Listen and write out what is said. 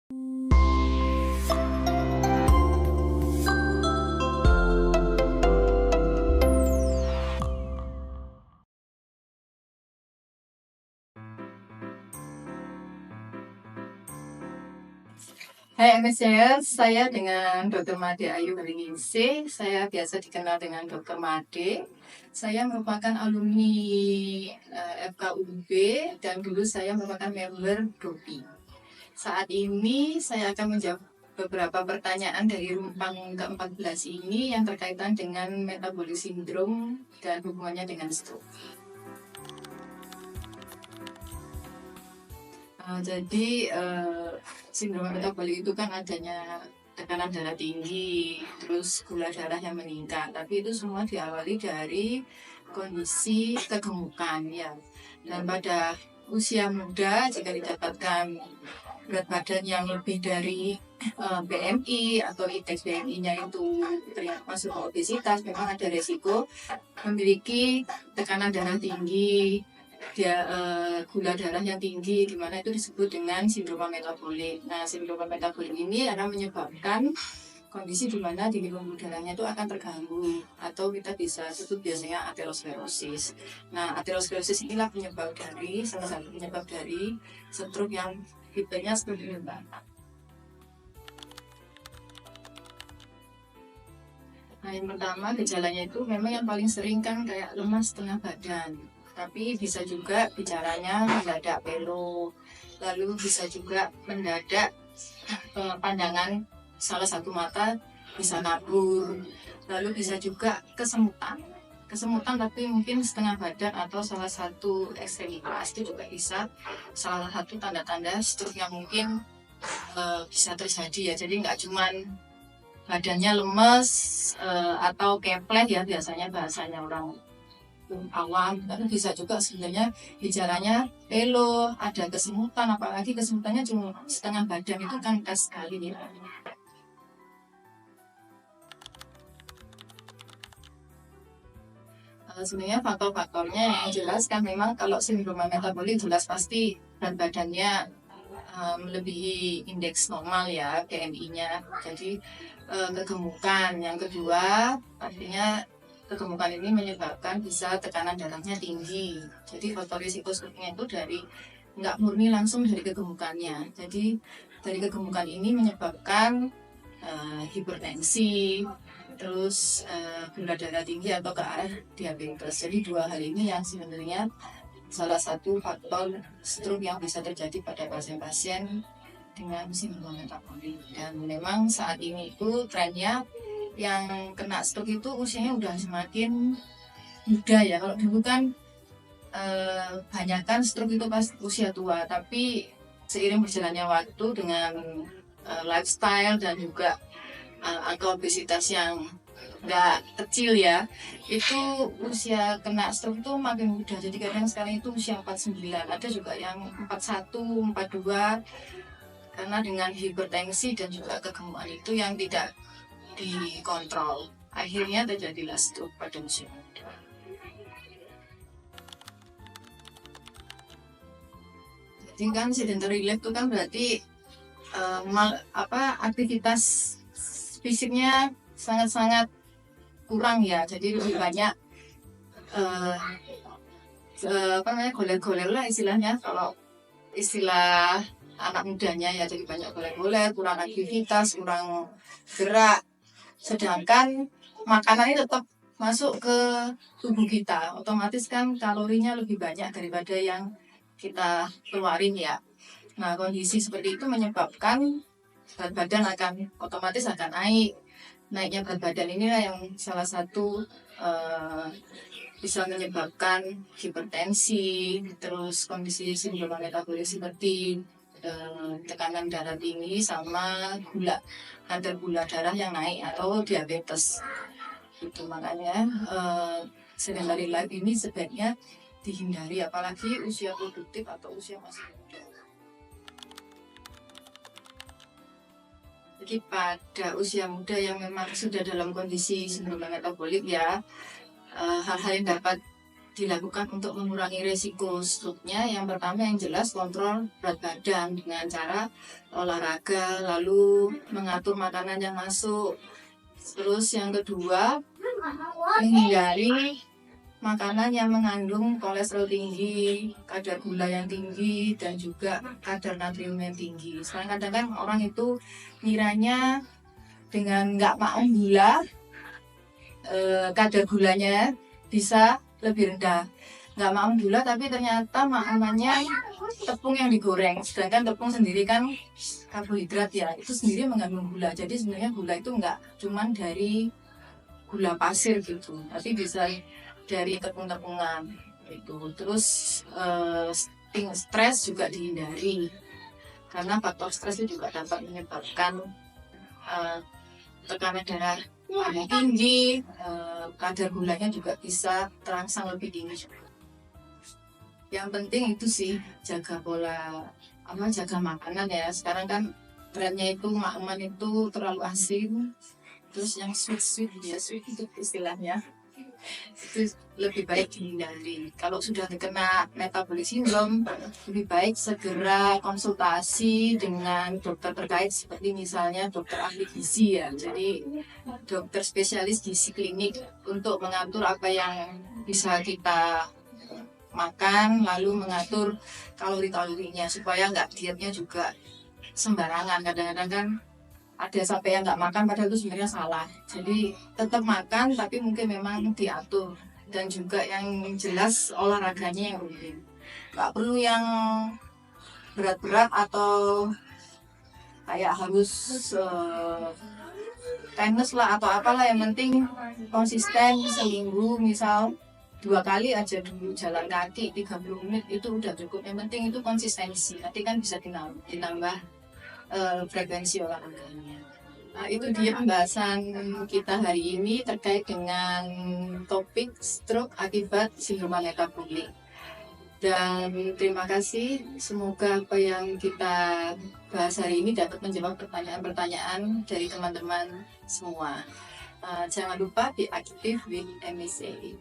Hai MSCers, saya dengan Dr. Made Ayu Beringise. Saya biasa dikenal dengan Dr. Made. Saya merupakan alumni FKUB dan dulu saya merupakan member DOPI. Saat ini saya akan menjawab beberapa pertanyaan dari rumpang ke-14 ini yang berkaitan dengan metabolic syndrome dan hubungannya dengan stroke. Jadi sindrom metabolik itu kan adanya tekanan darah tinggi, terus gula darah yang meningkat. Tapi itu semua diawali dari kondisi kegemukan ya. Dan pada usia muda jika didapatkan berat badan yang lebih dari BMI atau indeks BMI-nya itu masuk ke obesitas, memang ada resiko memiliki tekanan darah tinggi, gula darah yang tinggi, di mana itu disebut dengan sindrom metabolik. Nah, sindrom metabolik ini akan menyebabkan kondisi di mana dinding pembuluh darahnya itu akan terganggu atau kita bisa sebut biasanya aterosklerosis. Nah, aterosklerosis inilah salah satu penyebab dari stroke yang tipenya stroke menembak. Nah, yang pertama gejalanya itu memang yang paling sering kan kayak lemas setengah badan. Tapi bisa juga bicaranya mendadak pelo, lalu bisa juga mendadak pandangan salah satu mata bisa kabur, lalu bisa juga kesemutan tapi mungkin setengah badan atau salah satu ekstremitas itu juga bisa salah satu tanda-tanda stroke yang mungkin bisa terjadi ya. Jadi nggak cuman badannya lemes atau keplet ya biasanya bahasanya orang awam, tapi bisa juga sebenarnya gejalanya pelo, ada kesemutan, apalagi kesemutannya cuma setengah badan itu kan khas sekali ya. Sebenarnya faktor-faktornya yang jelas kan memang kalau sindrom metabolik jelas pasti berat badannya melebihi indeks normal ya BMI-nya. Jadi kegemukan. Yang kedua artinya kegemukan ini menyebabkan bisa tekanan darahnya tinggi. Jadi faktor risiko stroke-nya itu dari nggak murni langsung dari kegemukannya. Jadi dari kegemukan ini menyebabkan hipertensi, terus gula darah tinggi atau ke arah diabetes. Jadi dua hal ini yang sebenarnya salah satu faktor stroke yang bisa terjadi pada pasien-pasien dengan sindrom metabolik. Dan memang saat ini itu trennya yang kena stroke itu usianya udah semakin muda ya. Kalau dulu kan banyakan stroke itu pas usia tua, tapi seiring berjalannya waktu dengan lifestyle dan juga angka obesitas yang nggak kecil ya, itu usia kena stroke itu makin muda. Jadi kadang sekarang itu usia 49, ada juga yang 41, 42, karena dengan hipertensi dan juga kegemukan itu yang tidak dikontrol, akhirnya terjadilah stroke pada usia muda. Jadi kan sedentary life itu kan berarti aktivitas fisiknya sangat-sangat kurang ya, jadi lebih banyak goler-goler lah istilahnya kalau istilah anak mudanya ya, jadi banyak goler-goler, kurang aktivitas, kurang gerak, sedangkan makanan ini tetap masuk ke tubuh kita, otomatis kan kalorinya lebih banyak daripada yang kita keluarin ya. Nah, kondisi seperti itu menyebabkan berat badan otomatis akan naik. Naiknya berat badan inilah yang salah satu bisa menyebabkan hipertensi, terus kondisi sindrom metabolik seperti tekanan darah tinggi sama kadar gula darah yang naik atau diabetes. Itu makanya sedentary life ini sebaiknya dihindari, apalagi usia produktif atau usia masih muda. Jadi pada usia muda yang memang sudah dalam kondisi sindrom metabolik ya, hal-hal yang dapat dilakukan untuk mengurangi resiko stroke-nya? Yang pertama yang jelas kontrol berat badan dengan cara olahraga, lalu mengatur makanan yang masuk. Terus yang kedua, menghindari makanan yang mengandung kolesterol tinggi, kadar gula yang tinggi, dan juga kadar natrium yang tinggi. Soalnya kadang kan orang itu ngiranya dengan nggak makan gula, kadar gulanya bisa lebih rendah. Nggak makan gula tapi ternyata makanannya tepung yang digoreng. Sedangkan tepung sendiri kan karbohidrat ya, itu sendiri mengandung gula. Jadi sebenarnya gula itu nggak cuman dari gula pasir gitu, tapi bisa dari tepung-tepungan itu. Terus stres juga dihindari karena faktor stres itu juga dapat menyebabkan tekanan darah yang tinggi, kadar gulanya juga bisa terangsang lebih tinggi. Yang penting itu sih jaga jaga makanan ya. Sekarang kan trennya itu makanan itu terlalu asin, terus yang sweet itu istilahnya itu lebih baik dihindari. Kalau sudah terkena metabolic syndrome, lebih baik segera konsultasi dengan dokter terkait seperti misalnya dokter ahli gizi ya. Jadi dokter spesialis gizi klinik untuk mengatur apa yang bisa kita makan, lalu mengatur kalori-kalorinya supaya nggak dietnya juga sembarangan. Kadang-kadang kan ada sampai yang nggak makan padahal itu sebenarnya salah. Jadi tetap makan tapi mungkin memang diatur, dan juga yang jelas olahraganya yang rutin. Nggak perlu yang berat-berat atau kayak harus tenis lah atau apalah, yang penting konsisten seminggu misal 2 kali aja dulu jalan kaki 30 menit itu udah cukup. Yang penting itu konsistensi, nanti kan bisa ditambah frekuensi olahraganya. Nah, itu dia pembahasan kita hari ini terkait dengan topik stroke akibat sindroma metabolik. Dan terima kasih, semoga apa yang kita bahas hari ini dapat menjawab pertanyaan-pertanyaan dari teman-teman semua. Jangan lupa be active with MSA.